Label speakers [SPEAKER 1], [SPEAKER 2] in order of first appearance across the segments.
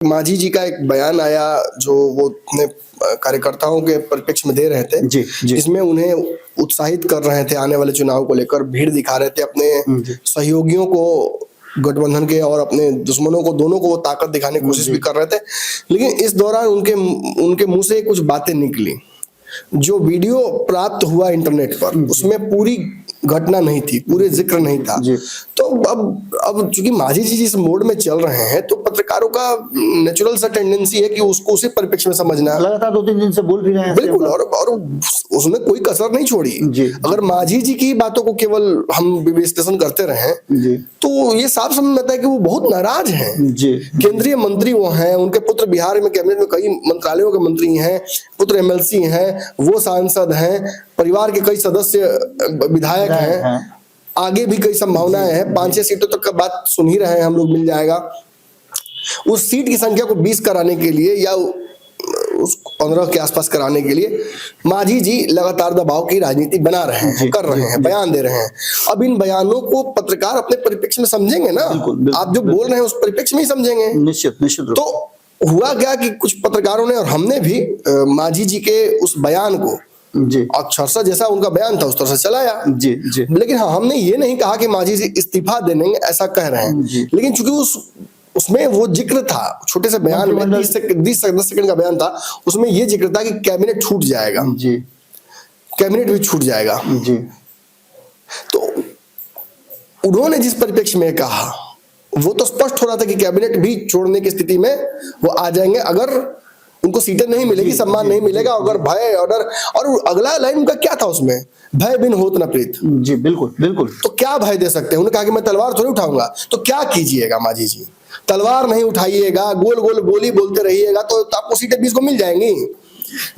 [SPEAKER 1] मांझी जी का एक बयान आया जो वो अपने कार्यकर्ताओं के परिप्रेक्ष्य में दे रहे थे,
[SPEAKER 2] जी, जी।
[SPEAKER 1] जिसमें उन्हें उत्साहित कर रहे थे आने वाले चुनाव को लेकर, भीड़ दिखा रहे थे अपने
[SPEAKER 2] जी।
[SPEAKER 1] सहयोगियों को, गठबंधन के और अपने दुश्मनों को, दोनों को वो ताकत दिखाने की कोशिश भी कर रहे थे। लेकिन इस दौरान उनके मुंह से कुछ बातें निकली। जो वीडियो प्राप्त हुआ इंटरनेट पर, उसमें पूरी घटना नहीं थी, पूरे जिक्र नहीं था। तो अब चूंकि मांझी जी जिस मोड में चल रहे हैं, तो पत्रकारों का नेचुरल सा टेंडेंसी है कि उसको उसी परिप्रेक्ष्य में समझना।
[SPEAKER 2] लगातार 2-3 दिन से बोल भी रहे हैं
[SPEAKER 1] बिल्कुल, और उसने कोई कसर नहीं छोड़ी। अगर मांझी जी की बातों को केवल हम विश्लेषण करते रहे, तो ये साफ समझ में आता है कि वो बहुत नाराज हैं। केंद्रीय मंत्री वो हैं, उनके पुत्र बिहार में कैबिनेट में कई मंत्रालयों के मंत्री हैं, पुत्र एमएलसी हैं, वो सांसद हैं, परिवार के कई सदस्य विधायक हैं, आगे भी कई संभावनाएं हैं। 5-6 सीटों तक का बात सुन ही रहे हैं हम लोग, मिल जाएगा। उस सीट की संख्या को 20 कराने के लिए या उस 15 के आसपास कराने के लिए मांझी जी लगातार दबाव की राजनीति बना रहे हैं, कर रहे हैं, बयान दे रहे हैं। अब इन बयानों को पत्रकार अपने परिप्रेक्ष्य में समझेंगे ना। आप जो बोल रहे हैं उस परिप्रेक्ष्य में ही समझेंगे।
[SPEAKER 2] निश्चित।
[SPEAKER 1] तो हुआ क्या कि कुछ पत्रकारों ने और हमने भी मांझी जी के उस बयान को अक्षरशः जैसा उनका बयान था उस तरह से चलाया। लेकिन हाँ, हमने ये नहीं कहा कि मांझी जी इस्तीफा देंगे, ऐसा कह रहे हैं। लेकिन चूंकि उसमें वो जिक्र था, छोटे से बयान में 10 सेकंड का बयान था, उसमें ये जिक्र था कि कैबिनेट छूट जाएगा, कैबिनेट भी छूट जाएगा। तो उन्होंने जिस परिप्रेक्ष्य में कहा, वो तो स्पष्ट हो रहा था कि कैबिनेट भी छोड़ने की स्थिति में वो आ जाएंगे अगर उनको सीटें नहीं मिलेगी, सम्मान नहीं मिलेगा, अगर भय ऑर्डर। और अगला लाइन उनका क्या था उसमें, भय बिन होत न प्रीत।
[SPEAKER 2] बिल्कुल। तो
[SPEAKER 1] क्या भय दे सकते हैं? उन्होंने कहा कि मैं तलवार थोड़ी उठाऊंगा। तो क्या कीजिएगा मांझी जी? तलवार नहीं उठाइएगा, गोल गोल बोली बोलते रहिएगा, तो आपको सीटें 20 को मिल जाएंगी।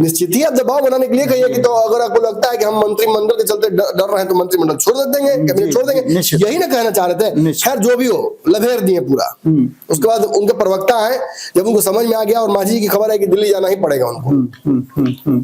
[SPEAKER 1] निश्चित ही आप दबाव बनाने के लिए कहिए कि तो अगर आपको लगता है कि हम मंत्रिमंडल के चलते डर रहे हैं तो मंत्रिमंडल छोड़ देंगे, कैबिनेट छोड़ देंगे, यही ना कहना चाह रहे थे। खैर जो भी हो, लभेर दिए पूरा। उसके बाद उनके प्रवक्ता है, जब उनको समझ में आ गया और मांझी की खबर है कि दिल्ली जाना ही पड़ेगा उनको,